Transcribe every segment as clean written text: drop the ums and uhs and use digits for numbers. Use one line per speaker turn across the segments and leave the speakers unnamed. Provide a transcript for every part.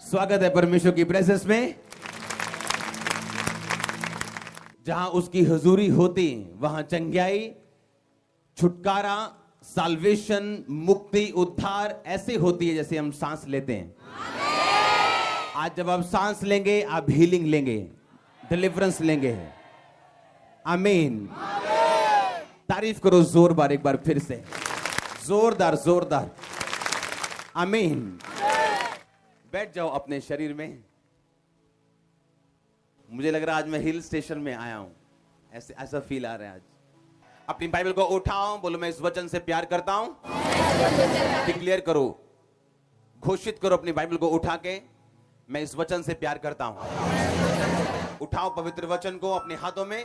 स्वागत है परमेश्वर की प्रेजेंस में। जहां उसकी हुजूरी होती वहां चंगाई, छुटकारा, साल्वेशन, मुक्ति, उद्धार ऐसे होती है जैसे हम सांस लेते हैं। आज जब आप सांस लेंगे आप हीलिंग लेंगे, डिलीवरेंस लेंगे। आमीन। तारीफ करो जोर बार, एक बार फिर से जोरदार जोरदार। आमीन। बैठ जाओ अपने शरीर में। मुझे लग रहा है आज मैं हिल स्टेशन में आया हूं, ऐसा फील आ रहा है आज। अपनी बाइबल को उठाओ, बोलो मैं इस वचन से प्यार करता हूं। डिक्लेयर करो, घोषित करो अपनी बाइबल को उठा के, मैं इस वचन से प्यार करता हूं। उठाओ पवित्र वचन को अपने हाथों में।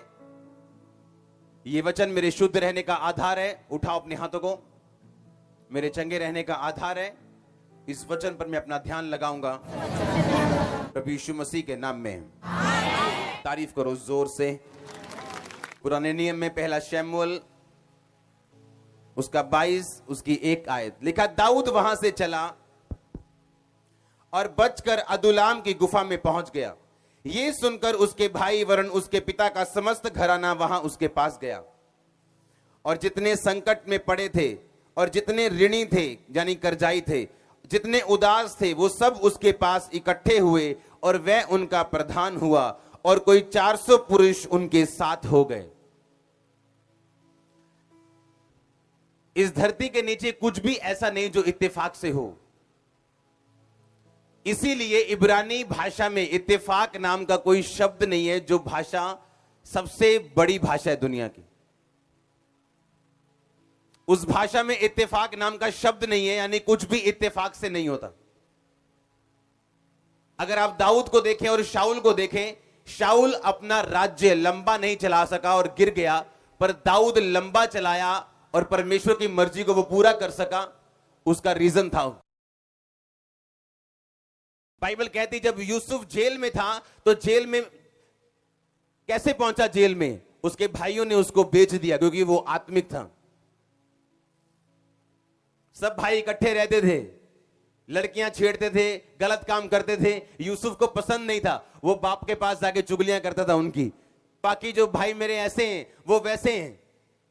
ये वचन मेरे शुद्ध रहने का आधार है। उठाओ अपने हाथों को, मेरे चंगे रहने का आधार है। इस वचन पर मैं अपना ध्यान लगाऊंगा प्रभु यीशु मसीह के नाम में। तारीफ करो जोर से। पुराने नियम में पहला शमूएल उसका 22 उसकी 1 आयत लिखा, दाऊद वहां से चला और बचकर अदुल्लाम की गुफा में पहुंच गया। ये सुनकर उसके भाई वरन उसके पिता का समस्त घराना वहां उसके पास गया, और जितने संकट में पड़े थे और जितने ऋणी थे यानी कर्जाई थे, जितने उदास थे, वो सब उसके पास इकट्ठे हुए और वह उनका प्रधान हुआ, और कोई 400 पुरुष उनके साथ हो गए। इस धरती के नीचे कुछ भी ऐसा नहीं जो इत्तेफाक से हो। इसीलिए इब्रानी भाषा में इत्तेफाक नाम का कोई शब्द नहीं है, जो भाषा सबसे बड़ी भाषा है दुनिया की। उस भाषा में इत्तेफाक नाम का शब्द नहीं है, यानी कुछ भी इत्तेफाक से नहीं होता। अगर आप दाऊद को देखें और शाऊल को देखें, शाऊल अपना राज्य लंबा नहीं चला सका और गिर गया, पर दाऊद लंबा चलाया और परमेश्वर की मर्जी को वो पूरा कर सका। उसका रीजन था, बाइबल कहती जब यूसुफ जेल में था तो जेल में कैसे पहुंचा? जेल में उसके भाइयों ने उसको बेच दिया, क्योंकि वो आत्मिक था। सब भाई इकट्ठे रहते थे, लड़कियां छेड़ते थे, गलत काम करते थे। यूसुफ को पसंद नहीं था, वो बाप के पास जाके चुगलियां करता था उनकी। बाकी जो भाई मेरे ऐसे हैं वो वैसे हैं,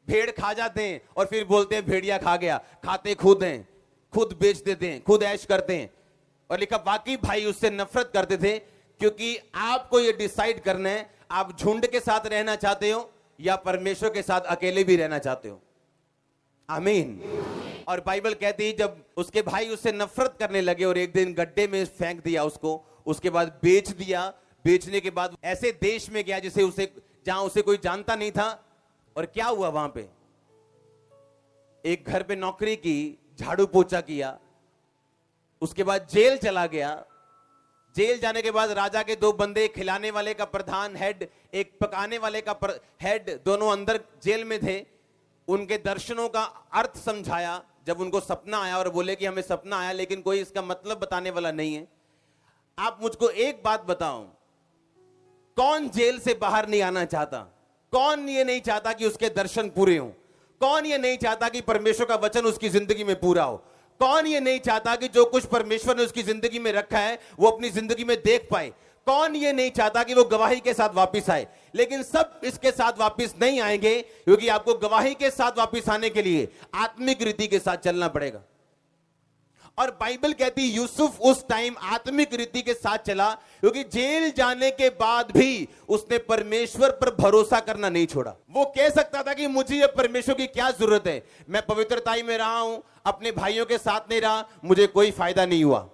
भेड़ खा जाते हैं और फिर बोलते हैं भेड़िया खा गया। खाते खुद हैं, खुद बेच देते हैं, खुद ऐश करते हैं। और लिखा बाकी भाई उससे नफरत करते थे, क्योंकि आपको ये डिसाइड करना है आप झुंड के साथ रहना चाहते हो या परमेश्वर के साथ अकेले भी रहना चाहते हो। आमीन। और बाइबल कहती है जब उसके भाई उससे नफरत करने लगे और एक दिन गड्ढे में फेंक दिया उसको, उसके बाद बेच दिया। बेचने के बाद ऐसे देश में गया जिसे उसे जहां उसे कोई जानता नहीं था। और क्या हुआ वहां पे? एक घर पे नौकरी की, झाड़ू पोछा किया, उसके बाद जेल चला गया। जेल जाने के बाद राजा के 2 बंदे, खिलाने वाले का प्रधान हेड, एक पकाने वाले का हेड, दोनों अंदर जेल में थे। उनके दर्शनों का अर्थ समझाया। जब उनको सपना आया और बोले कि हमें सपना आया लेकिन कोई इसका मतलब बताने वाला नहीं है, आप मुझको एक बात बताओ, कौन जेल से बाहर नहीं आना चाहता? कौन ये नहीं चाहता कि उसके दर्शन पूरे हों? कौन ये नहीं चाहता कि परमेश्वर का वचन उसकी जिंदगी में पूरा हो? कौन ये नहीं चाहता कि जो कुछ परमेश्वर ने उसकी जिंदगी में रखा है वो अपनी जिंदगी में देख पाए? कौन ये नहीं चाहता कि वो गवाही के साथ वापस आए? लेकिन सब इसके साथ वापस नहीं आएंगे, क्योंकि आपको गवाही के साथ वापस आने के लिए आत्मिक रीति के साथ चलना पड़ेगा। और बाइबल कहती है यूसुफ उस टाइम आत्मिक रीति के साथ चला, क्योंकि जेल जाने के बाद भी उसने परमेश्वर पर भरोसा करना नहीं छोड़ा। वो कह सकता था कि मुझे ये परमेश्वर की क्या जरूरत है, मैं पवित्रताई में रहा हूं, अपने भाइयों के साथ नहीं रहा, मुझे कोई फायदा नहीं हुआ।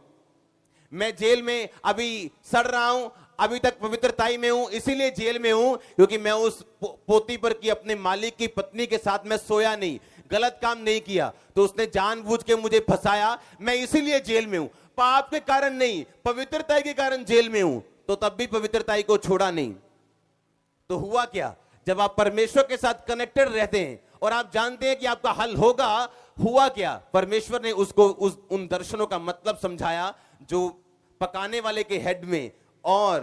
मैं जेल में अभी सड़ रहा हूं, अभी तक पवित्रताई में हूं, इसीलिए जेल में हूं क्योंकि मैं उस पोती पर की अपने मालिक की पत्नी के साथ मैं सोया नहीं, गलत काम नहीं किया, तो उसने जानबूझ के मुझे फंसाया, मैं इसीलिए जेल में हूं। पाप के कारण नहीं, पवित्रता के कारण जेल में हूं। तो तब भी पवित्रता को छोड़ा नहीं। तो हुआ क्या? जब आप परमेश्वर के साथ कनेक्टेड रहते हैं और आप जानते हैं कि आपका हल होगा, हुआ क्या? परमेश्वर ने उसको उन दर्शनों का मतलब समझाया, जो पकाने वाले के हेड में और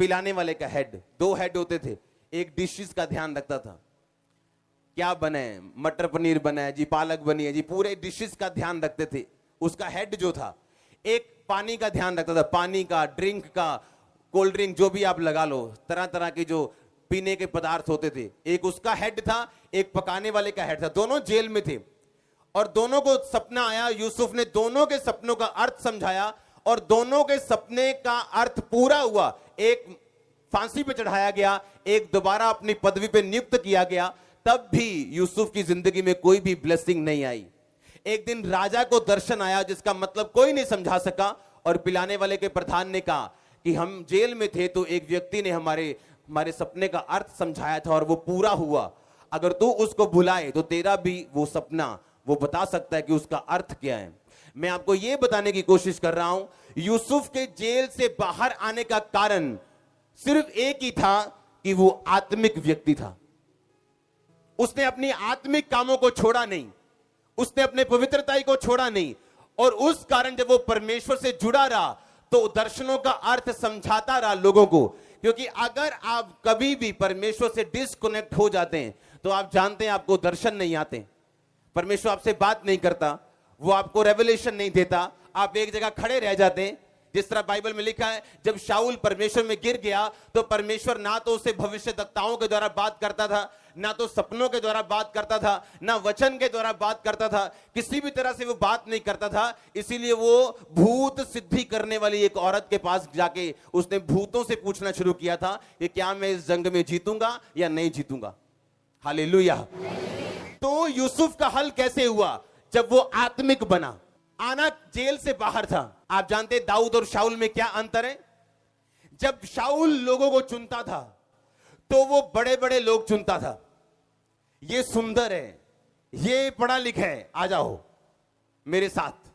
पिलाने वाले का हेड, 2 हेड होते थे। एक डिशेस का ध्यान रखता था, क्या बना है, मटर पनीर बना है जी, पालक बनी है जी, पूरे डिशेस का ध्यान रखते थे। उसका हेड जो था, एक पानी का ध्यान रखता था, पानी का, ड्रिंक का, कोल्ड ड्रिंक जो भी आप लगा लो, तरह तरह के जो पीने के पदार्थ होते थे। एक उसका हेड था, एक पकाने वाले का हेड था, दोनों जेल में थे और दोनों को सपना आया। यूसुफ ने दोनों के सपनों का अर्थ समझाया और दोनों के सपने का अर्थ पूरा हुआ। एक फांसी पे चढ़ाया गया, एक दोबारा अपनी पदवी पे नियुक्त किया गया, तब भी यूसुफ की जिंदगी में कोई भी ब्लेसिंग नहीं आई। एक दिन राजा को दर्शन आया जिसका मतलब कोई नहीं समझा सका और पिलाने वाले के प्रधान ने कहा कि हम जेल में थे तो एक व्यक्ति ने हमारे सपने का अर्थ समझाया था और वो पूरा हुआ। अगर तू उसको भुलाए तो तेरा भी वो सपना वो बता सकता है कि उसका अर्थ क्या है। मैं आपको यह बताने की कोशिश कर रहा हूं, यूसुफ के जेल से बाहर आने का कारण सिर्फ एक ही था कि वो आत्मिक व्यक्ति था। उसने अपनी आत्मिक कामों को छोड़ा नहीं, उसने अपने पवित्रताई को छोड़ा नहीं और उस कारण जब वो परमेश्वर से जुड़ा रहा तो दर्शनों का अर्थ समझाता रहा लोगों को। क्योंकि अगर आप कभी भी परमेश्वर से डिस्कनेक्ट हो जाते हैं तो आप जानते हैं आपको दर्शन नहीं आते, परमेश्वर आपसे बात नहीं करता, वो आपको रेवलेशन नहीं देता, आप एक जगह खड़े रह जाते हैं। जिस तरह बाइबल में लिखा है, जब शाऊल परमेश्वर में गिर गया तो परमेश्वर ना तो उसे भविष्यद्वक्ताओं के द्वारा बात करता था, ना तो सपनों के द्वारा बात करता था, ना वचन के द्वारा बात करता था, किसी भी तरह से वो बात नहीं करता था। इसीलिए वो भूत सिद्धि करने वाली एक औरत के पास जाके उसने भूतों से पूछना शुरू किया था कि क्या मैं इस जंग में जीतूंगा या नहीं जीतूंगा। हालेलुया। तो यूसुफ का हल कैसे हुआ? जब वो आत्मिक बना। आना जेल से बाहर था। आप जानते हैं दाऊद और शाऊल में क्या अंतर है? जब शाऊल लोगों को चुनता था तो वो बड़े बड़े लोग चुनता था, ये सुंदर है, ये पढ़ा लिखा है, आ जाओ मेरे साथ।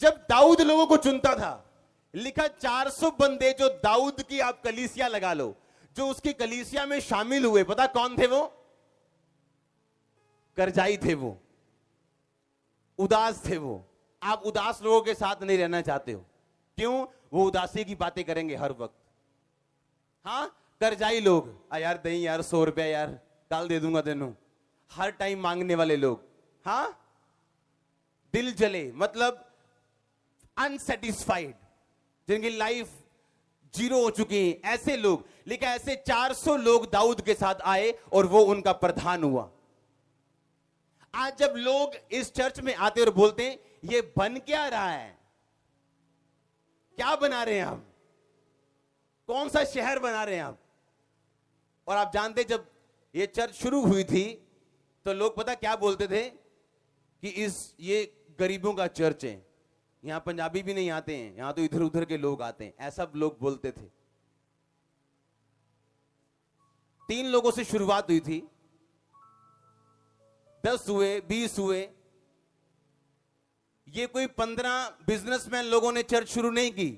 जब दाऊद लोगों को चुनता था, लिखा 400 बंदे जो दाऊद की आप कलीसिया लगा लो, जो उसकी कलीसिया में शामिल हुए, पता कौन थे वो? करजाई थे, वो उदास थे। वो आप उदास लोगों के साथ नहीं रहना चाहते हो। क्यों? वो उदासी की बातें करेंगे हर वक्त। हाँ, करजाई लोग, यार दही यार 100 रुपया यार कल दे दूंगा तेनू, हर टाइम मांगने वाले लोग। हाँ, दिल जले मतलब अनसेटिस्फाइड, जिनकी लाइफ जीरो हो चुकी है, ऐसे लोग। लिखा ऐसे 400 लोग दाऊद के साथ आए और वो उनका प्रधान हुआ। आज जब लोग इस चर्च में आते और बोलते हैं ये बन क्या रहा है, क्या बना रहे हैं हम, कौन सा शहर बना रहे हैं आप? और आप जानते जब ये चर्च शुरू हुई थी तो लोग पता क्या बोलते थे कि ये गरीबों का चर्च है, यहां पंजाबी भी नहीं आते हैं, यहां तो इधर उधर के लोग आते हैं, ऐसा लोग बोलते थे। 3 लोगों से शुरुआत हुई थी, 10 हुए, 20 हुए। ये कोई 15 बिजनेसमैन लोगों ने चर्च शुरू नहीं की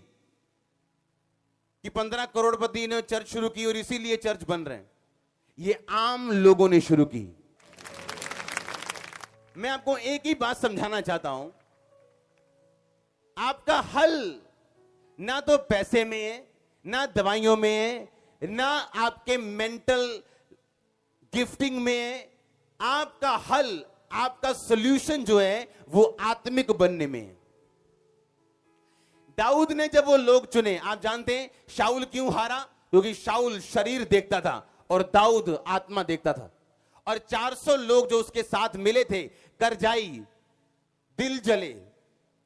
कि 15 करोड़पति ने चर्च शुरू की और इसीलिए चर्च बन रहे हैं। ये आम लोगों ने शुरू की। मैं आपको एक ही बात समझाना चाहता हूं, आपका हल ना तो पैसे में है, ना दवाइयों में है, ना आपके मेंटल गिफ्टिंग में है। आपका हल, आपका सॉल्यूशन जो है वो आत्मिक बनने में है। दाऊद ने जब वो लोग चुने, आप जानते हैं शाऊल क्यों हारा? क्योंकि शाऊल शरीर देखता था और दाऊद आत्मा देखता था। और 400 लोग जो उसके साथ मिले थे, करजाई, दिल जले,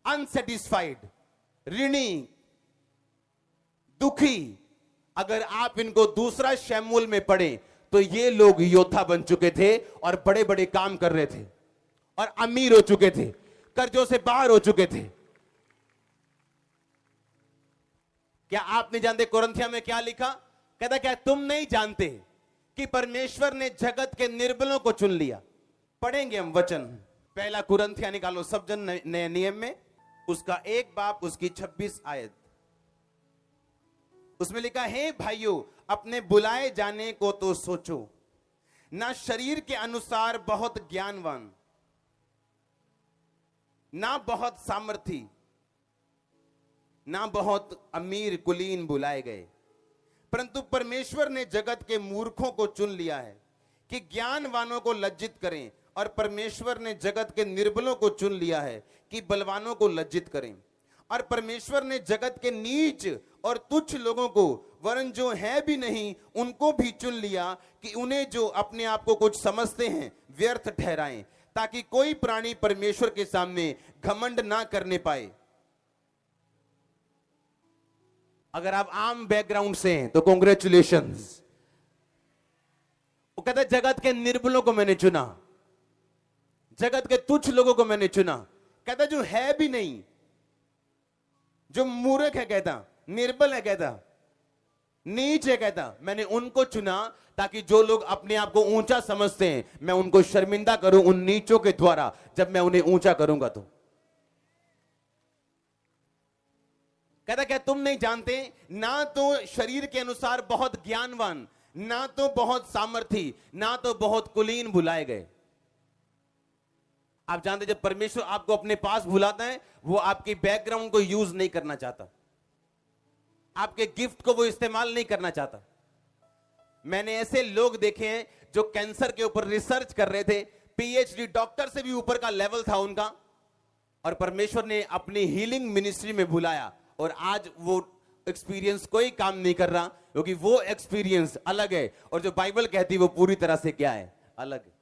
अनसेटिस्फाइड, ऋणी, दुखी, अगर आप इनको दूसरा शमूएल में पढ़े तो ये लोग योद्धा बन चुके थे और बड़े बड़े काम कर रहे थे और अमीर हो चुके थे, कर्जों से बाहर हो चुके थे। क्या आप नहीं जानते कुरिन्थियों में क्या लिखा? कहता क्या तुम नहीं जानते कि परमेश्वर ने जगत के निर्बलों को चुन लिया? पढ़ेंगे हम वचन, पहला कुरिन्थियों निकालो सब जन नए नियम में, उसका 1 बाब उसकी 26 आयत। उसमें लिखा है, भाइयों अपने बुलाए जाने को तो सोचो, ना शरीर के अनुसार बहुत ज्ञानवान, ना बहुत सामर्थी, ना बहुत अमीर कुलीन बुलाए गए, परंतु परमेश्वर ने जगत के मूर्खों को चुन लिया है कि ज्ञानवानों को लज्जित करें, और परमेश्वर ने जगत के निर्बलों को चुन लिया है कि बलवानों को लज्जित करें। और परमेश्वर ने जगत के नीच और तुच्छ लोगों को वरन जो है भी नहीं उनको भी चुन लिया कि उन्हें जो अपने आप को कुछ समझते हैं व्यर्थ ठहराएं, ताकि कोई प्राणी परमेश्वर के सामने घमंड ना करने पाए। अगर आप आम बैकग्राउंड से हैं तो कॉन्ग्रेचुलेशंस। वो कहता है जगत के निर्बलों को मैंने चुना, जगत के तुच्छ लोगों को मैंने चुना। कहता जो है भी नहीं, जो मूर्ख है, कहता निर्बल है, कहता नीच है, कहता मैंने उनको चुना ताकि जो लोग अपने आप को ऊंचा समझते हैं मैं उनको शर्मिंदा करूं उन नीचों के द्वारा, जब मैं उन्हें ऊंचा करूंगा। तो कहता क्या तुम नहीं जानते, ना तो शरीर के अनुसार बहुत ज्ञानवान, ना तो बहुत सामर्थी, ना तो बहुत कुलीन बुलाए गए। आप जानते जब परमेश्वर आपको अपने पास बुलाता है वो आपकी बैकग्राउंड को यूज नहीं करना चाहता, आपके गिफ्ट को वो इस्तेमाल नहीं करना चाहता। मैंने ऐसे लोग देखे हैं जो कैंसर के ऊपर रिसर्च कर रहे थे, पीएचडी डॉक्टर से भी ऊपर का लेवल था उनका, और परमेश्वर ने अपनी हीलिंग मिनिस्ट्री में बुलाया और आज वो एक्सपीरियंस कोई काम नहीं कर रहा, क्योंकि वो एक्सपीरियंस अलग है और जो बाइबल कहती है वो पूरी तरह से क्या है, अलग है।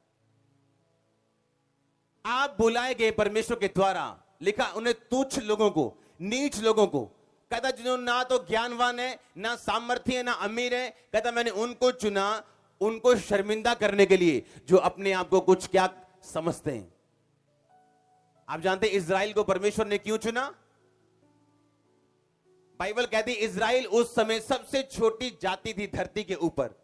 आप बुलाए गए परमेश्वर के द्वारा, लिखा उन्हें तुच्छ लोगों को, नीच लोगों को। कहता जो ना तो ज्ञानवान है, ना सामर्थ्य है, ना अमीर है, कहता मैंने उनको चुना उनको शर्मिंदा करने के लिए जो अपने आप को कुछ क्या समझते हैं। आप जानते हैं इजराइल को परमेश्वर ने क्यों चुना? बाइबल कहती है इजराइल उस समय सबसे छोटी जाति थी धरती के ऊपर,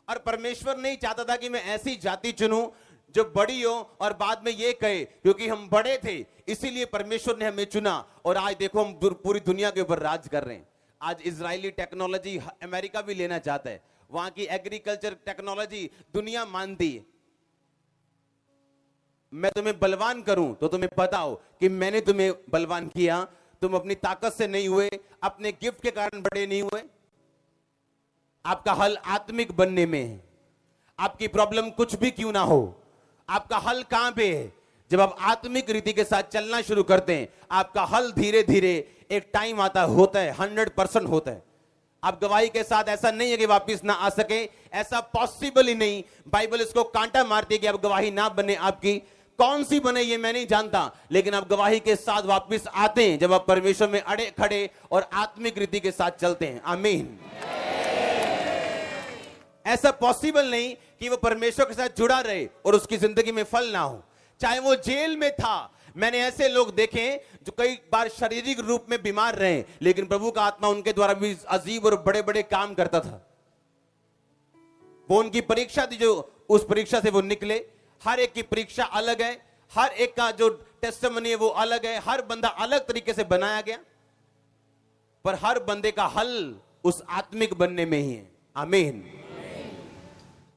और परमेश्वर नहीं चाहता था कि मैं ऐसी जाति चुनूं जो बड़ी हो और बाद में ये कहे क्योंकि हम बड़े थे इसीलिए परमेश्वर ने हमें चुना, और आज देखो हम पूरी दुनिया के ऊपर राज कर रहे हैं। आज इजरायली टेक्नोलॉजी अमेरिका भी लेना चाहता है, वहां की एग्रीकल्चर टेक्नोलॉजी दुनिया मानती है। मैं तुम्हें बलवान करूं तो तुम्हें पता हो कि मैंने तुम्हें बलवान किया, तुम अपनी ताकत से नहीं हुए, अपने गिफ्ट के कारण बड़े नहीं हुए। आपका हल आत्मिक बनने में है। आपकी प्रॉब्लम कुछ भी क्यों ना हो, आपका हल कहां पे है? जब आप आत्मिक रीति के साथ चलना शुरू करते हैं आपका हल धीरे धीरे एक टाइम आता होता है 100% होता है। आप गवाही के साथ ऐसा नहीं है कि वापस ना आ सके, ऐसा पॉसिबल ही नहीं। बाइबल इसको कांटा मारती है कि अब गवाही ना बने, आपकी कौन सी बने ये मैं नहीं जानता, लेकिन आप गवाही के साथ वापस आते हैं जब आप परमेश्वर में अड़े खड़े और आत्मिक रीति के साथ चलते हैं। आमीन। ऐसा पॉसिबल नहीं कि वो परमेश्वर के साथ जुड़ा रहे और उसकी जिंदगी में फल ना हो, चाहे वो जेल में था। मैंने ऐसे लोग देखे जो कई बार शारीरिक रूप में बीमार रहे लेकिन प्रभु का आत्मा उनके द्वारा भी अजीब और बड़े बड़े काम करता था। वो उनकी परीक्षा थी, जो उस परीक्षा से वो निकले। हर एक की परीक्षा अलग है, हर एक का जो टेस्टिमनी है वो अलग है, हर बंदा अलग तरीके से बनाया गया, पर हर बंदे का हल उस आत्मिक बनने में ही है। आमीन।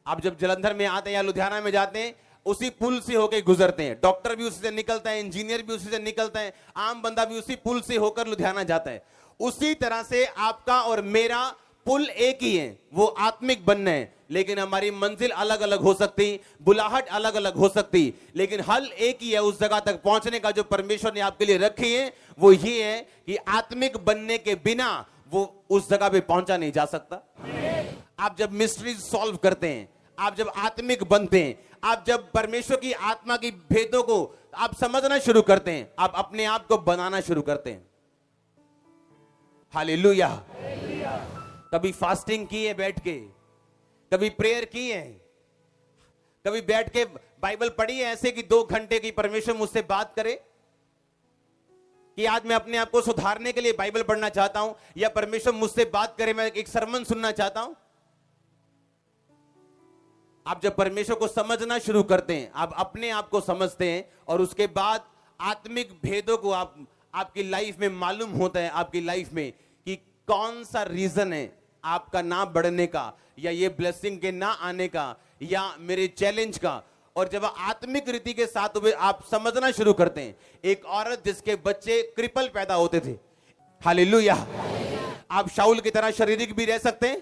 आप जब जलंधर में आते हैं या लुधियाना में जाते हैं उसी पुल से होकर गुजरते हैं, डॉक्टर भी उसी से निकलता है, इंजीनियर भी उसी से निकलता है, आम बंदा भी उसी पुल से होकर लुधियाना जाता है। उसी तरह से आपका और मेरा पुल एक ही है, वो आत्मिक बनना है, लेकिन हमारी मंजिल अलग अलग हो सकती, बुलाहट अलग अलग हो सकती, लेकिन हल एक ही है। उस जगह तक पहुंचने का जो परमेश्वर ने आपके लिए रखी है वो ये है कि आत्मिक बनने के बिना वो उस जगह पे पहुंचा नहीं जा सकता। आप जब मिस्ट्रीज सॉल्व करते हैं, आप जब आत्मिक बनते हैं, आप जब परमेश्वर की आत्मा की भेदों को आप समझना शुरू करते हैं, आप अपने आप को बनाना शुरू करते हैं। हालेलुया। कभी फास्टिंग की है बैठ के, कभी प्रेयर की है, कभी बैठ के बाइबल पढ़ी है ऐसे कि 2 घंटे की परमेश्वर मुझसे बात करे कि आज मैं अपने आप को सुधारने के लिए बाइबल पढ़ना चाहता हूं, या परमेश्वर मुझसे बात करे मैं एक सरमन सुनना चाहता हूं। आप जब परमेश्वर को समझना शुरू करते हैं, आप अपने आप को समझते हैं और उसके बाद आत्मिक भेदों को आपकी लाइफ में मालूम होता है, आपकी लाइफ में कि कौन सा रीजन है आपका ना बढ़ने का, या ये ब्लेसिंग के ना आने का, या मेरे चैलेंज का। और जब आत्मिक रीति के साथ आप समझना शुरू करते हैं, एक औरत जिसके बच्चे क्रिपल पैदा होते थे, हालेलुया, आप शाऊल की तरह शारीरिक भी रह सकते हैं,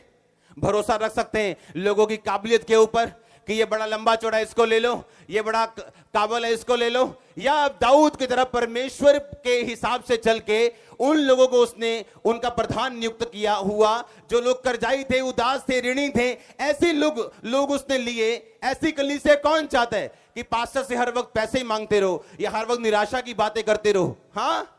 भरोसा रख सकते हैं लोगों की काबिलियत के ऊपर, कि ये बड़ा लंबा चौड़ा है, इसको ले लो, ये बड़ा काबल है, इसको ले लो, या अब दाऊद की तरह परमेश्वर के हिसाब से चल के उन लोगों को उसने उनका प्रधान नियुक्त किया हुआ, जो लोग कर्जाई थे, उदास थे, ऋणी थे, ऐसे लोग उसने लिए। ऐसी कलीसिया कौन चाहता है कि पास्टर से हर वक्त पैसे ही मांगते रहो या हर वक्त निराशा की बातें करते रहो? हाँ,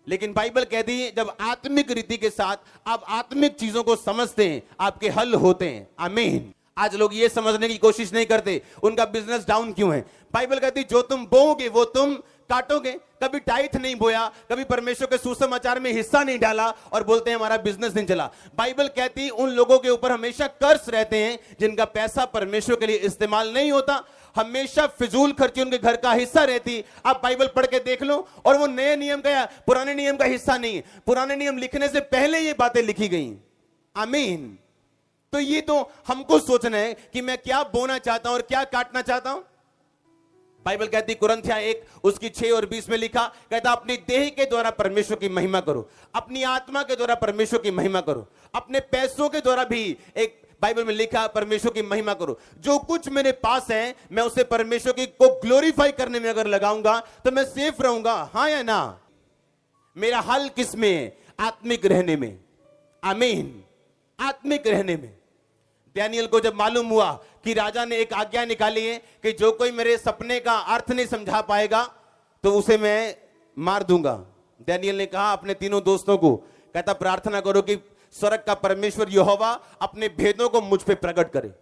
लेकिन बाइबल कहती है जब आत्मिक रीति के साथ आप आत्मिक चीजों को समझते हैं, आपके हल होते हैं। आमीन। आज लोग ये समझने की कोशिश नहीं करते उनका बिजनेस डाउन क्यों है। बाइबल कहती जो तुम बोओगे वो तुम काटोगे। कभी टाइथ नहीं बोया, कभी परमेश्वर के सुसमाचार में हिस्सा नहीं डाला और बोलते हैं हमारा बिजनेस नहीं चला। बाइबल कहती उन लोगों के ऊपर हमेशा कर्ज रहते हैं जिनका पैसा परमेश्वर के लिए इस्तेमाल नहीं होता, हमेशा फिजूल खर्ची उनके घर का हिस्सा रहती। आप बाइबल पढ़ के देख लो, और वो नए नियम का या पुराने नियम का हिस्सा नहीं है। पुराने नियम लिखने से पहले ये बातें लिखी गई। आमीन। तो ये तो हमको सोचना है कि मैं क्या बोना चाहता हूं और क्या काटना चाहता हूं। बाइबल कहती कुरिन्थिया 1 उसकी 6 और 20 में लिखा, कहता अपनी देह के द्वारा परमेश्वर की महिमा करो, अपनी आत्मा के द्वारा परमेश्वर की महिमा करो, अपने पैसों के द्वारा भी एक बाइबल में लिखा परमेश्वर की महिमा करो। जो कुछ मेरे पास है मैं उसे परमेश्वर की को ग्लोरीफाई करने में अगर लगाऊंगा तो मैं सेफ रहूंगा। हाँ या ना? मेरा हल किस में है? आत्मिक रहने में। आमीन। आत्मिक रहने में। डैनियल को जब मालूम हुआ कि राजा ने एक आज्ञा निकाली है कि जो कोई मेरे सपने का अर्थ नहीं समझा पाएगा तो उसे मैं मार दूंगा, डैनियल ने कहा अपने तीनों दोस्तों को, कहता प्रार्थना करो कि स्वर्ग का परमेश्वर यहोवा अपने भेदों को मुझ पे प्रकट करे।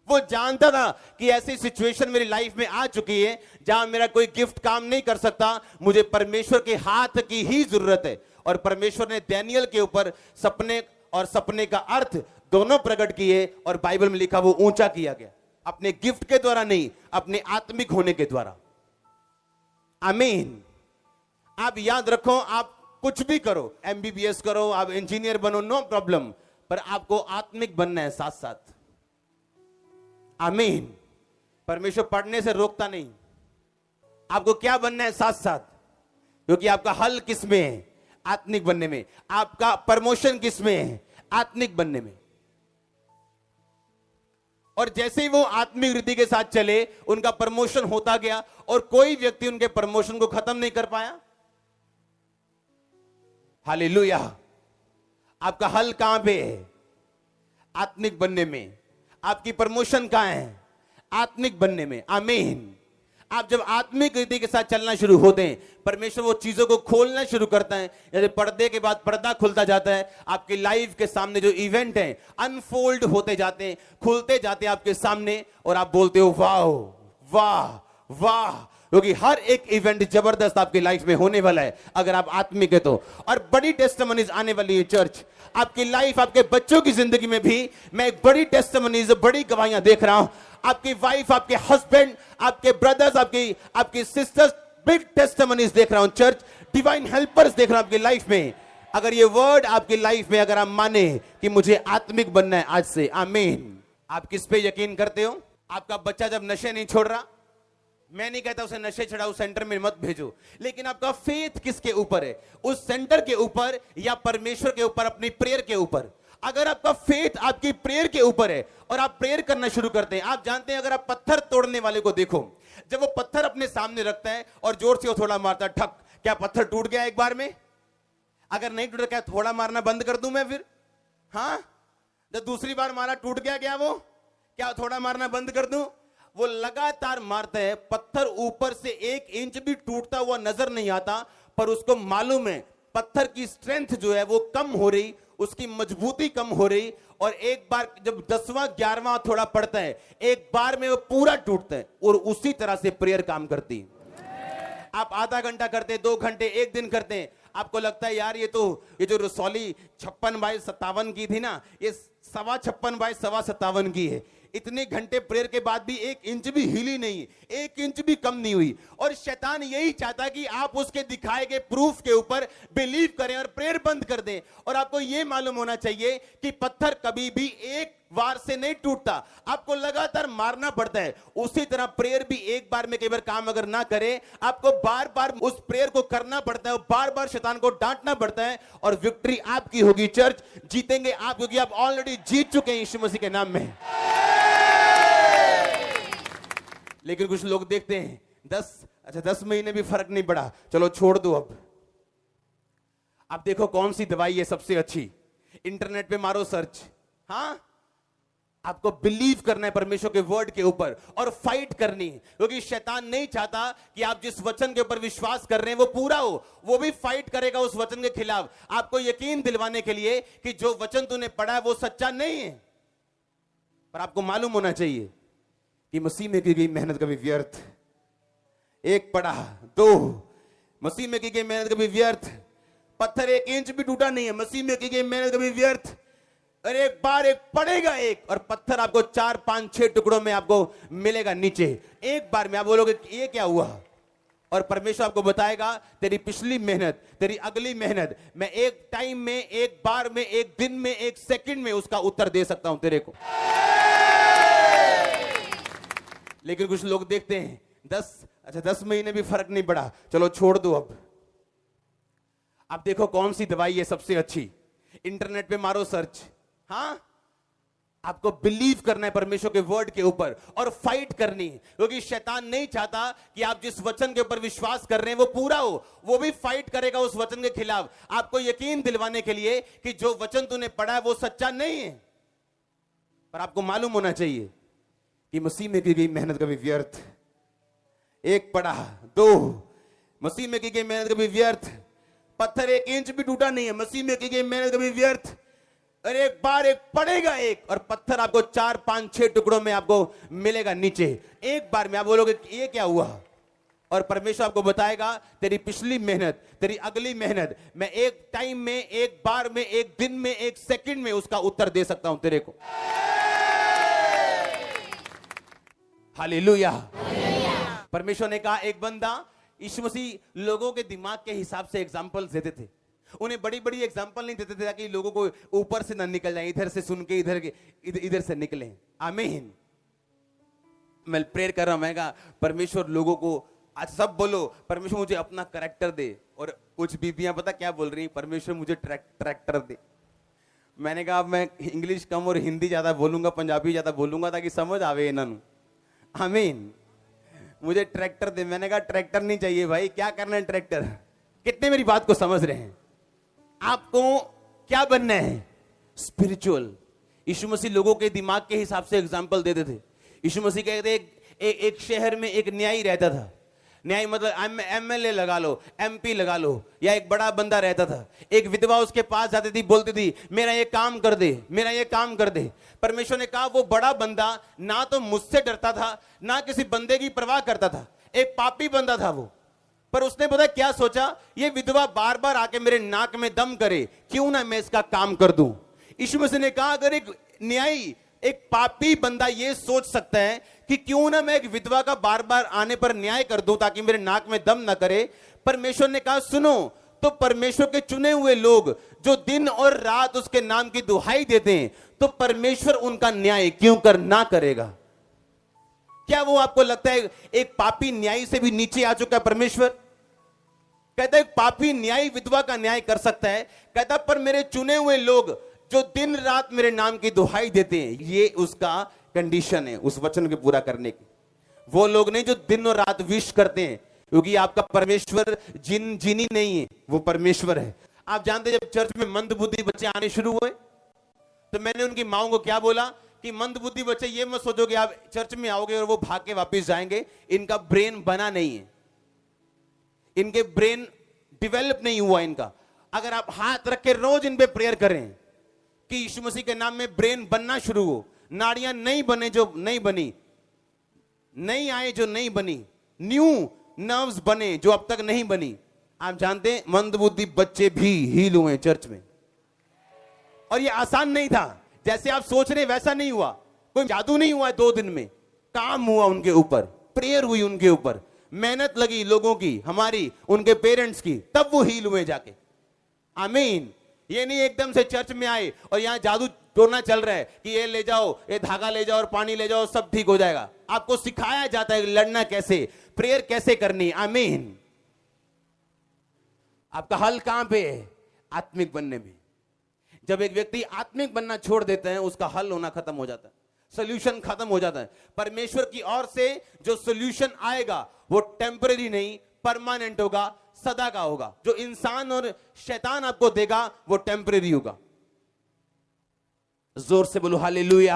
वो जानता था कि ऐसी सिचुएशन मेरी लाइफ में आ चुकी है जहां मेरा कोई गिफ्ट काम नहीं कर सकता, मुझे परमेश्वर के हाथ की ही जरूरत है। और परमेश्वर ने डैनियल के ऊपर सपने और सपने का अर्थ दोनों प्रकट किए, और बाइबल में लिखा वो ऊंचा किया गया, अपने गिफ्ट के द्वारा नहीं, अपने आत्मिक होने के द्वारा। आमीन। आप याद रखो, आप कुछ भी करो, एमबीबीएस करो, आप इंजीनियर बनो, नो प्रॉब्लम, पर आपको आत्मिक बनना है साथ साथ। आमीन। परमेश्वर पढ़ने से रोकता नहीं, आपको क्या बनना है साथ साथ, क्योंकि आपका हल किस में है? आत्मिक बनने में। आपका प्रमोशन किस में है? आत्मिक बनने में। और जैसे ही वो आत्मिक रीति के साथ चले उनका प्रमोशन होता गया, और कोई व्यक्ति उनके प्रमोशन को खत्म नहीं कर पाया। हालेलुया। आपका हल कहां पे है? आत्मिक बनने में। आपकी प्रमोशन कहां है? आत्मिक बनने में। आमीन। आप जब आत्मिक रीति के साथ चलना शुरू होते हैं, परमेश्वर वो चीजों को खोलना शुरू करता है। जैसे पर्दे के बाद पर्दा खुलता जाता है, आपकी लाइफ के सामने जो इवेंट है अनफोल्ड होते जाते हैं, खुलते जाते हैं आपके सामने, और आप बोलते हो वाह वाह वाह, क्योंकि हर एक इवेंट जबरदस्त आपकी लाइफ में होने वाला है अगर आप आत्मिक है तो। और बड़ी टेस्टिमनीज आने वाली है चर्च, आपकी लाइफ, आपके बच्चों की जिंदगी में भी मैं एक बड़ी टेस्टिमनीज, बड़ी गवाहियां देख रहा हूं। आपकी वाइफ, आपके हस्बैंड, आपके ब्रदर्स, आपकी सिस्टर्स, बिग टेस्टिमनीज देख रहा हूं चर्च, डिवाइन हेल्पर्स देख रहा हूं आपकी लाइफ में। अगर ये वर्ड आपकी लाइफ में अगर आप माने कि मुझे आत्मिक बनना है आज से, आमीन। आप किस पे यकीन करते हो? आपका बच्चा जब नशे नहीं छोड़ रहा, मैं नहीं कहता उसे नशे छुड़ाओ सेंटर में मत भेजो, लेकिन आपका फेथ किसके ऊपर है? उस सेंटर के ऊपर या परमेश्वर के ऊपर, अपनी प्रेयर के ऊपर? अगर आपका फेथ आपकी प्रेयर के ऊपर है और आप प्रेयर करना शुरू करते हैं, आप जानते हैं अगर आप पत्थर तोड़ने वाले को देखो, जब वो पत्थर अपने सामने रखता है और जोर से वो थोड़ा मारता है, ठक, क्या पत्थर टूट गया एक बार में? अगर नहीं टूटा, क्या थोड़ा मारना बंद कर दूं मैं फिर? हाँ, जब दूसरी बार मारा टूट गया, क्या वो, क्या थोड़ा मारना बंद कर दूं? वो लगातार मारता है, पत्थर ऊपर से 1 इंच भी टूटता हुआ नजर नहीं आता, पर उसको मालूम है पत्थर की स्ट्रेंथ जो है वो कम हो रही, उसकी मजबूती कम हो रही, और एक बार जब 10वां 11वां थोड़ा पड़ता है, एक बार में वो पूरा टूटता है। और उसी तरह से प्रेयर काम करती है। आप आधा घंटा करते, 2 घंटे, 1 दिन करते हैं, आपको लगता है यार ये जो रसौली 56 बाय 57 की थी ना, ये 56.5 बाय 57 की है, इतने घंटे प्रेयर के बाद भी 1 इंच भी हिली नहीं, 1 इंच भी कम नहीं हुई। और शैतान यही चाहता कि आप उसके दिखाए गए प्रूफ के ऊपर बिलीव करें और प्रेयर बंद कर दें। और आपको यह मालूम होना चाहिए कि पत्थर कभी भी एक वार से नहीं टूटता, आपको लगातार मारना पड़ता है। उसी तरह प्रेयर भी एक बार में कई बार काम अगर ना करे, आपको बार बार उस प्रेयर को करना पड़ता है, बार बार शैतान को डांटना पड़ता है, और विक्ट्री आपकी होगी। चर्च जीतेंगे आप, क्योंकि आप ऑलरेडी जीत चुके हैं यीशु मसीह के नाम में। लेकिन कुछ लोग देखते हैं 10 महीने भी फर्क नहीं पड़ा, चलो छोड़ दो। अब देखो कौन सी दवाई है सबसे अच्छी। इंटरनेट पे मारो सर्च। हाँ, आपको बिलीव करना है परमेश्वर के वर्ड के ऊपर और फाइट करनी है, क्योंकि शैतान नहीं चाहता कि आप जिस वचन के ऊपर विश्वास कर रहे हैं वो पूरा हो। वो भी फाइट करेगा उस वचन के खिलाफ, आपको यकीन दिलवाने के लिए कि जो वचन तूने पढ़ा है वो सच्चा नहीं है। पर आपको मालूम होना चाहिए कि मसीह में की गई मेहनत कभी व्यर्थ। 1 पढ़ा, 2 मसीह में की गई मेहनत कभी व्यर्थ। पत्थर 1 इंच भी टूटा नहीं है, मसीह में की गई मेहनत कभी व्यर्थ। और एक बार एक पड़ेगा एक, और पत्थर आपको 4, 5, 6 टुकड़ों में आपको मिलेगा नीचे। एक बार में आप बोलोगे ये क्या हुआ, और परमेश्वर आपको बताएगा तेरी पिछली मेहनत, तेरी अगली मेहनत, मैं एक टाइम में, एक बार में, एक दिन में, एक सेकंड में उसका उत्तर दे सकता हूं तेरे को। लेकिन कुछ लोग देखते हैं 10 महीने भी फर्क नहीं पड़ा, चलो छोड़ दो। अब देखो कौन सी दवाई है सबसे अच्छी। इंटरनेट पे मारो सर्च। हाँ, आपको बिलीव करना है परमेश्वर के वर्ड के ऊपर और फाइट करनी है, क्योंकि शैतान नहीं चाहता कि आप जिस वचन के ऊपर विश्वास कर रहे हैं वो पूरा हो। वो भी फाइट करेगा उस वचन के खिलाफ, आपको यकीन दिलवाने के लिए कि जो वचन तूने पढ़ा है वो सच्चा नहीं है। पर आपको मालूम होना चाहिए कि मसीह में की गई मेहनत कभी व्यर्थ। 1 पढ़ा, 2 मसीह में की गई मेहनत कभी व्यर्थ। पत्थर 1 इंच भी टूटा नहीं है, मसीह में की गई मेहनत कभी व्यर्थ। और एक बार एक पड़ेगा एक, और पत्थर आपको 4, 5, 6 टुकड़ों में आपको मिलेगा नीचे। एक बार में आप बोलोगे ये क्या हुआ, और परमेश्वर आपको बताएगा तेरी पिछली मेहनत, तेरी अगली मेहनत, मैं एक टाइम में, एक बार में, एक दिन में, एक सेकंड में उसका उत्तर दे सकता हूं तेरे को। हालेलुया। परमेश्वर ने कहा, एक बंदा यीशु मसीह लोगों के दिमाग के हिसाब से एग्जाम्पल देते थे। उन्हें बड़ी बड़ी एग्जाम्पल नहीं देते थे ताकि लोगों को ऊपर से ना निकल जाए, इधर से सुन के इधर से निकले। आमीन। मैं प्रेयर कर रहा हूं, मैं कहा परमेश्वर लोगों को आज सब बोलो, परमेश्वर मुझे अपना करैक्टर दे। और कुछ बीबियां पता क्या बोल रही, परमेश्वर मुझे ट्रैक्टर दे। मैंने कहा मैं इंग्लिश कम और हिंदी ज्यादा बोलूंगा, पंजाबी ज्यादा बोलूंगा ताकि समझ आवे इन्होंने। आमीन। मुझे ट्रैक्टर दे। मैंने कहा ट्रैक्टर नहीं चाहिए भाई, क्या करना है ट्रैक्टर। कितने मेरी बात को समझ रहे हैं? आपको क्या बनना है? स्पिरिचुअल। यीशु मसीह लोगों के दिमाग के हिसाब से एग्जाम्पल देते थे। यीशु मसीह कहते एक शहर में एक न्यायी रहता था। न्यायी मतलब एमएलए लगा लो, एमपी लगा लो, या एक बड़ा बंदा रहता था। एक विधवा उसके पास जाती थी, बोलती थी मेरा ये काम कर दे, मेरा ये काम कर दे। परमेश्वर ने कहा वो बड़ा बंदा ना तो मुझसे डरता था, ना किसी बंदे की परवाह करता था। एक पापी बंदा था वो। पर उसने पता क्या सोचा, ये विधवा बार बार आके मेरे नाक में दम करे, क्यों ना मैं इसका काम कर दूं। यीशु मसीह ने कहा अगर एक न्यायी, एक पापी बंदा ये सोच सकता है कि क्यों ना मैं एक विधवा का बार बार आने पर न्याय कर दूं ताकि मेरे नाक में दम ना करे, परमेश्वर ने कहा सुनो, तो परमेश्वर के चुने हुए लोग जो दिन और रात उसके नाम की दुहाई देते हैं, तो परमेश्वर उनका न्याय क्यों कर ना करेगा। क्या वो आपको लगता है एक पापी न्यायी से भी नीचे आ चुका है परमेश्वर? कहता है पापी न्यायी विधवा का न्याय कर सकता है, कहता पर मेरे चुने हुए लोग जो दिन रात मेरे नाम की दुहाई देते हैं, ये उसका कंडीशन है उस वचन के पूरा करने की। वो लोग नहीं जो दिन और रात विश करते हैं, क्योंकि आपका परमेश्वर जिनी नहीं है, वो परमेश्वर है। आप जानते जब चर्च में मंदबुद्धि बच्चे आने शुरू हुए तो मैंने उनकी माओं को क्या बोला कि मंदबुद्धि बच्चे ये मत सोचोगे आप चर्च में आओगे और वो भाग के वापस जाएंगे। इनका ब्रेन बना नहीं है, इनके ब्रेन डेवलप नहीं हुआ इनका। अगर आप हाथ रख के रोज इन पे प्रेयर करें कि यीशु मसीह के नाम में ब्रेन बनना शुरू हो, नाड़ियां नहीं बने जो नहीं बनी, नहीं आए जो नहीं बनी, न्यू नर्व्स बने जो अब तक नहीं बनी। आप जानते हैं मंदबुद्धि बच्चे भी हील हुए चर्च में, और ये आसान नहीं था। जैसे आप सोच रहे वैसा नहीं हुआ। कोई जादू नहीं हुआ 2 दिन में, काम हुआ उनके ऊपर, प्रेयर हुई उनके ऊपर, मेहनत लगी लोगों की, हमारी, उनके पेरेंट्स की, तब वो हील हुए जाके। आमीन। ये नहीं एकदम से चर्च में आए और यहां जादू टोना चल रहा है कि ये ले जाओ, ये धागा ले जाओ और पानी ले जाओ, सब ठीक हो जाएगा। आपको सिखाया जाता है लड़ना कैसे, प्रेयर कैसे करनी। आमीन। आपका हल कहां पे है? आत्मिक बनने में। जब एक व्यक्ति आत्मिक बनना छोड़ देता है, उसका हल होना खत्म हो जाता है, सोल्यूशन खत्म हो जाता है। परमेश्वर की ओर से जो सोल्यूशन आएगा वो टेम्पररी नहीं, परमानेंट होगा, सदा का होगा। जो इंसान और शैतान आपको देगा वो टेम्पररी होगा। जोर से बोलो हालेलुया।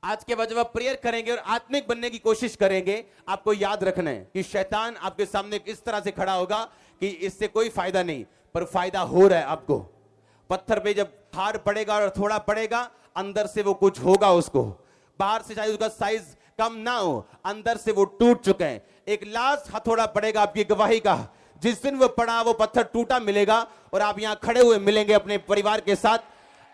आज के बाद जब आप प्रेयर करेंगे और आत्मिक बनने की कोशिश करेंगे, आपको याद रखना है कि शैतान आपके सामने इस तरह से खड़ा होगा कि इससे कोई फायदा नहीं, पर फायदा हो रहा है आपको। पत्थर पे जब हार पड़ेगा और थोड़ा पड़ेगा, अंदर से वो कुछ होगा उसको। बाहर से चाहे उसका साइज कम ना हो, अंदर से वो टूट चुके हैं। एक लास्ट हथौड़ा पड़ेगा आपकी गवाही का। जिस दिन वो पड़ा वो पत्थर टूटा मिलेगा और आप यहां खड़े हुए मिलेंगे अपने परिवार के साथ,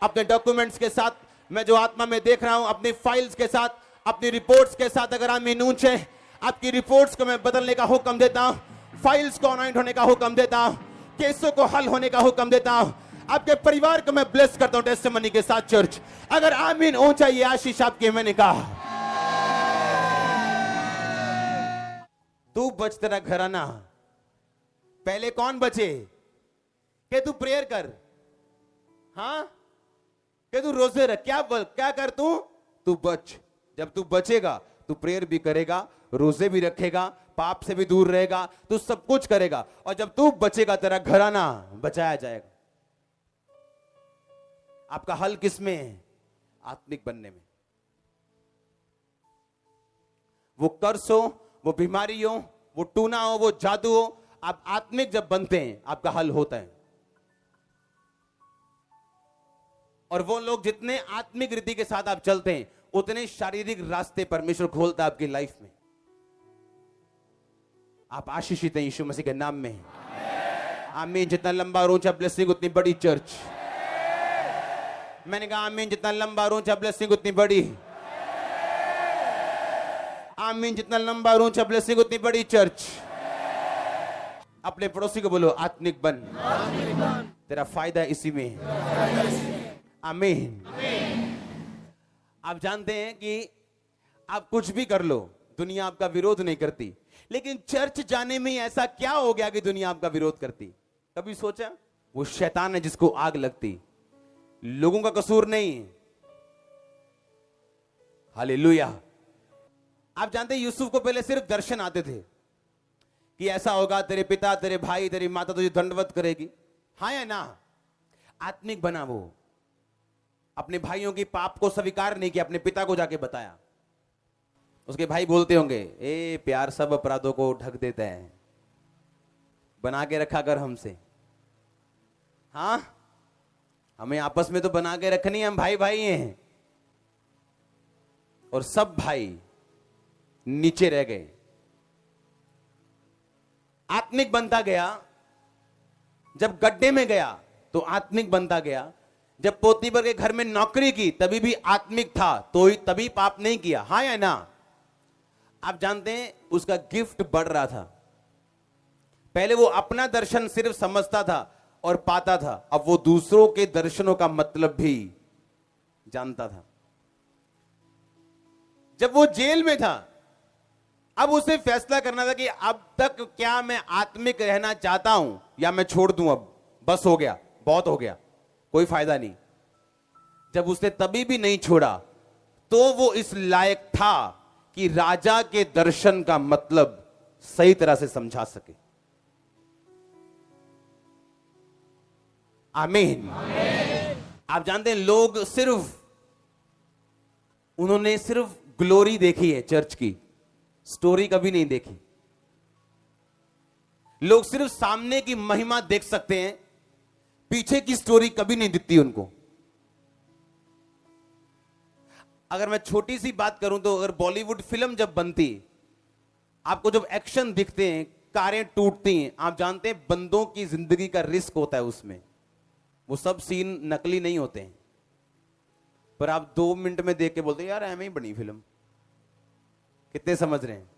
अपने डॉक्यूमेंट्स के साथ। मैं जो आत्मा में देख रहा हूं, अपनी फाइल्स के साथ, अपनी रिपोर्ट्स के साथ। अगर आमीन ऊंचे, आपकी रिपोर्ट्स को मैं बदलने का हुक्म देता हूं, फाइल्स को अनॉइंट होने का हुक्म देता हूं, केसों को हल होने का हुक्म देता हूं। आपके परिवार को मैं ब्लेस करता हूं टेस्टिमनी के साथ। चर्च, अगर आमीन ऊंचा, ये आशीष आपकी। मैंने कहा तू बच, तेरा घराना। पहले कौन बचे? कि तू प्रेयर कर, हां, कि तू रोजे रख। क्या कर तू बच। जब तू बचेगा तू प्रेयर भी करेगा, रोजे भी रखेगा, पाप से भी दूर रहेगा, तू सब कुछ करेगा। और जब तू बचेगा तेरा घराना बचाया जाएगा। आपका हल किस में है? आत्मिक बनने में। वो कर्स हो, वो बीमारी हो, वो टूना हो, वो जादू हो, आप आत्मिक जब बनते हैं आपका हल होता है। और वो लोग जितने आत्मिक रीति के साथ आप चलते हैं, उतने शारीरिक रास्ते परमेश्वर खोलता है आपकी लाइफ में। आप आशीषित हैं यीशु मसीह के नाम में। आमीन। जितना लंबा और ऊंचा ब्लेसिंग उतनी बड़ी चर्च। मैंने कहा आमीन। जितना लंबा और ऊंचा ब्लेसिंग उतनी बड़ी। आमीन। जितना लंबा और ऊंचा ब्लेसिंग उतनी बड़ी चर्च। अपने पड़ोसी को बोलो आत्मिक बन, तेरा फायदा इसी में है। आमीन। आप जानते हैं कि आप कुछ भी कर लो, दुनिया आपका विरोध नहीं करती, लेकिन चर्च जाने में ऐसा क्या हो गया कि दुनिया आपका विरोध करती? कभी सोचा? वो शैतान है जिसको आग लगती, लोगों का कसूर नहीं। हालेलुया। आप जानते हैं यूसुफ को पहले सिर्फ दर्शन आते थे कि ऐसा होगा, तेरे पिता, तेरे भाई, तेरी माता तुझे दंडवत करेगी। हाँ या ना? आत्मिक बना वो। अपने भाइयों की पाप को स्वीकार नहीं किया, अपने पिता को जाके बताया। उसके भाई बोलते होंगे, ए प्यार सब अपराधों को ढक देता है, बना के रखा कर हमसे। हाँ, हमें आपस में तो बना के रखनी है, हम भाई भाई हैं। और सब भाई नीचे रह गए। आत्मिक बनता गया। जब गड्ढे में गया तो आत्मिक बनता गया। जब पोतीपर के घर में नौकरी की तभी भी आत्मिक था, तो तभी पाप नहीं किया। हाँ या ना? आप जानते हैं उसका गिफ्ट बढ़ रहा था। पहले वो अपना दर्शन सिर्फ समझता था और पाता था, अब वो दूसरों के दर्शनों का मतलब भी जानता था। जब वो जेल में था, अब उसे फैसला करना था कि अब तक क्या मैं आत्मिक रहना चाहता हूं या मैं छोड़ दूं, अब बस हो गया, बहुत हो गया, कोई फायदा नहीं। जब उसने तभी भी नहीं छोड़ा, तो वो इस लायक था कि राजा के दर्शन का मतलब सही तरह से समझा सके। आमीन। आप जानते हैं लोग उन्होंने सिर्फ ग्लोरी देखी है, चर्च की स्टोरी कभी नहीं देखी। लोग सिर्फ सामने की महिमा देख सकते हैं, पीछे की स्टोरी कभी नहीं दिखती उनको। अगर मैं छोटी सी बात करूं तो अगर बॉलीवुड फिल्म जब बनती, आपको जब एक्शन दिखते हैं, कारें टूटती हैं, आप जानते हैं बंदों की जिंदगी का रिस्क होता है उसमें। वो सब सीन नकली नहीं होते हैं। पर आप 2 मिनट में देख के बोलते हैं यार ऐਵੇਂ ही बनी फिल्म। कितने समझ रहे हैं?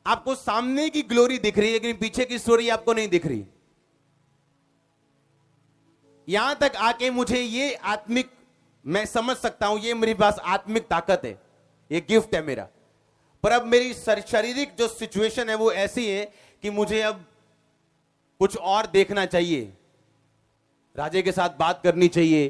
आपको सामने की ग्लोरी दिख रही है लेकिन पीछे की स्टोरी आपको नहीं दिख रही। यहां तक आके मुझे ये आत्मिक, मैं समझ सकता हूं ये मेरे पास आत्मिक ताकत है, ये गिफ्ट है मेरा। पर अब मेरी शारीरिक जो सिचुएशन है वो ऐसी है कि मुझे अब कुछ और देखना चाहिए। राजे के साथ बात करनी चाहिए,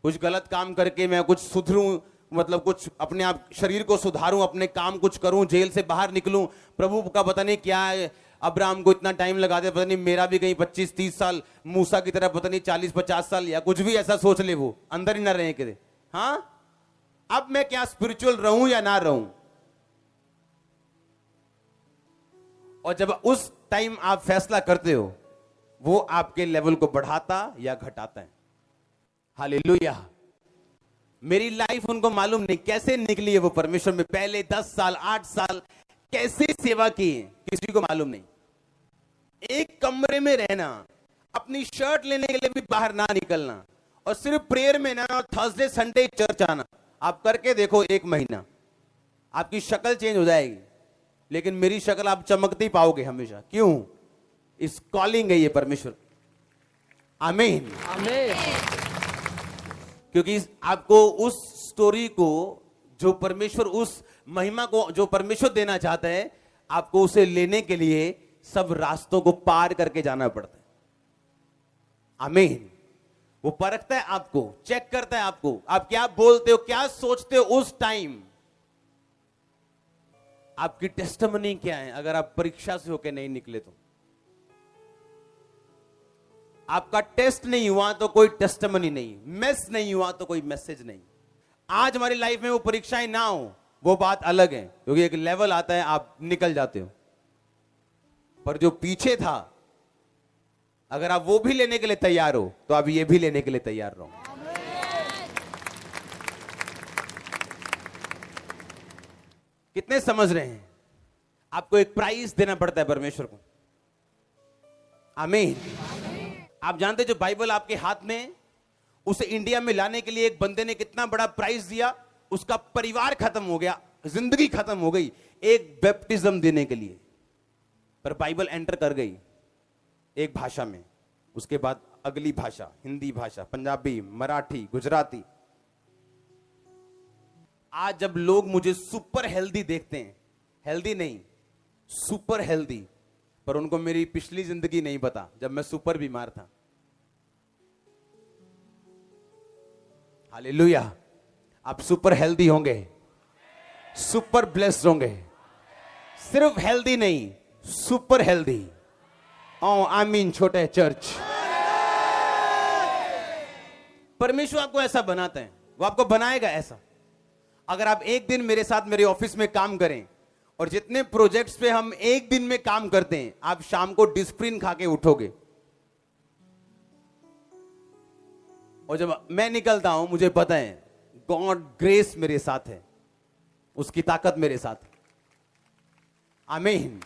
कुछ गलत काम करके मैं कुछ सुधरूं, मतलब कुछ अपने आप शरीर को सुधारूं, अपने काम कुछ करूं, जेल से बाहर निकलूं। प्रभु का पता नहीं क्या है, अब्राहम को इतना टाइम लगा दे, पता नहीं मेरा भी कहीं 25-30 साल, मूसा की तरह पता नहीं 40-50 साल, या कुछ भी ऐसा सोच ले, वो अंदर ही ना रहे किधर। हाँ, अब मैं क्या स्पिरिचुअल रहूं या ना रहूं? और जब उस टाइम आप फैसला करते हो, वो आपके लेवल को बढ़ाता या घटाता है। हालेलुया। मेरी लाइफ उनको मालूम नहीं कैसे निकली है वो परमेश्वर में। पहले 10 साल 8 साल कैसे सेवा की है किसी को मालूम नहीं। एक कमरे में रहना, अपनी शर्ट लेने के लिए भी बाहर ना निकलना, और सिर्फ प्रेयर में ना, और थर्सडे संडे चर्च आना। आप करके देखो 1 महीना, आपकी शक्ल चेंज हो जाएगी, लेकिन मेरी शक्ल आप चमकती पाओगे हमेशा। क्यों? इस कॉलिंग है ये परमेश्वर। आमीन आमीन। क्योंकि आपको उस स्टोरी को जो परमेश्वर, उस महिमा को जो परमेश्वर देना चाहता है, आपको उसे लेने के लिए सब रास्तों को पार करके जाना पड़ता है। आमीन। वो परखता है आपको, चेक करता है आपको, आप क्या बोलते हो, क्या सोचते हो उस टाइम। आपकी टेस्टिमनी क्या है? अगर आप परीक्षा से होकर नहीं निकले तो, आपका टेस्ट नहीं हुआ तो कोई टेस्टिमनी नहीं, मेस नहीं हुआ तो कोई मैसेज नहीं। आज हमारी लाइफ में वो परीक्षाएं ना हो वो बात अलग है, क्योंकि एक लेवल आता है आप निकल जाते हो। पर जो पीछे था, अगर आप वो भी लेने के लिए तैयार हो तो आप ये भी लेने के लिए तैयार रहो। कितने समझ रहे हैं? आपको एक प्राइस देना पड़ता है परमेश्वर को। आमीन। आप जानते जो बाइबल आपके हाथ में, उसे इंडिया में लाने के लिए एक बंदे ने कितना बड़ा प्राइस दिया। उसका परिवार खत्म हो गया, जिंदगी खत्म हो गई एक बैप्टिज्म देने के लिए। पर बाइबल एंटर कर गई एक भाषा में, उसके बाद अगली भाषा, हिंदी भाषा, पंजाबी, मराठी, गुजराती। आज जब लोग मुझे सुपर हेल्दी देखते हैं, हेल्दी नहीं सुपर हेल्दी, पर उनको मेरी पिछली जिंदगी नहीं पता जब मैं सुपर बीमार था। हालेलुया। आप सुपर हेल्दी होंगे, सुपर ब्लेस्ड होंगे। सिर्फ हेल्दी नहीं, सुपर हेल्दी। ओ आमीन। छोटे चर्च, परमेश्वर आपको ऐसा बनाता है, वो आपको बनाएगा ऐसा। अगर आप एक दिन मेरे साथ मेरे ऑफिस में काम करें, और जितने प्रोजेक्ट्स पे हम एक दिन में काम करते हैं, आप शाम को डिस्प्रिन खा के उठोगे। और जब मैं निकलता हूं, मुझे पता है गॉड ग्रेस मेरे साथ है, उसकी ताकत मेरे साथ है। आमीन।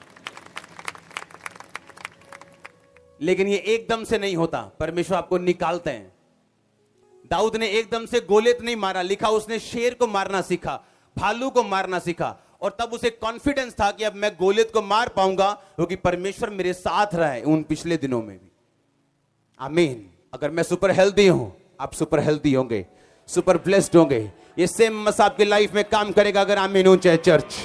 लेकिन ये एकदम से नहीं होता, परमेश्वर आपको निकालते हैं। दाऊद ने एकदम से गोलियत नहीं मारा, लिखा उसने शेर को मारना सीखा, भालू को मारना सीखा, और तब उसे कॉन्फिडेंस था कि अब मैं गोलियत को मार पाऊंगा, क्योंकि परमेश्वर मेरे साथ रहा है उन पिछले दिनों में भी। आमीन। अगर मैं सुपर हेल्दी हूं, आप सुपर हेल्दी होंगे, सुपर ब्लेस्ड होंगे। ये सेम मस आपकी लाइफ में काम करेगा अगर आमीन ऊंचे चर्च।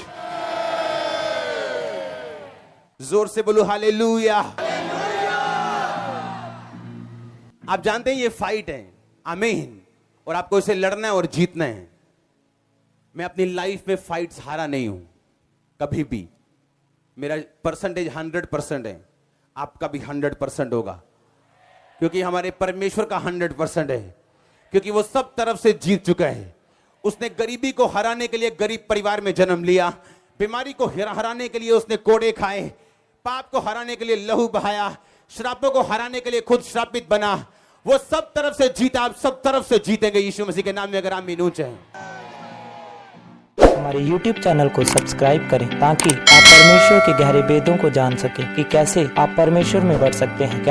जोर से बोलो हालेलुया। आप जानते हैं ये फाइट है, आमीन, और आपको इसे लड़ना है और जीतना है। मैं अपनी लाइफ में फाइट्स हारा नहीं हूं कभी भी। मेरा परसेंटेज 100% है, आपका भी 100% होगा, क्योंकि हमारे परमेश्वर का 100% है, क्योंकि वो सब तरफ से जीत चुका है। उसने गरीबी को हराने के लिए गरीब परिवार में जन्म लिया, बीमारी को हराने के लिए उसने कोड़े खाए, पाप को हराने के लिए लहू बहाया, श्रापों को हराने के लिए खुद श्रापित बना। वो सब तरफ से जीता, आप सब तरफ से जीतेंगे यीशु मसीह के नाम में अगर आमीन ऊंचे हैं।
हमारे YouTube चैनल को सब्सक्राइब करें ताकि आप परमेश्वर के गहरे वेदों को जान सकें कि कैसे आप परमेश्वर में बढ़ सकते हैं।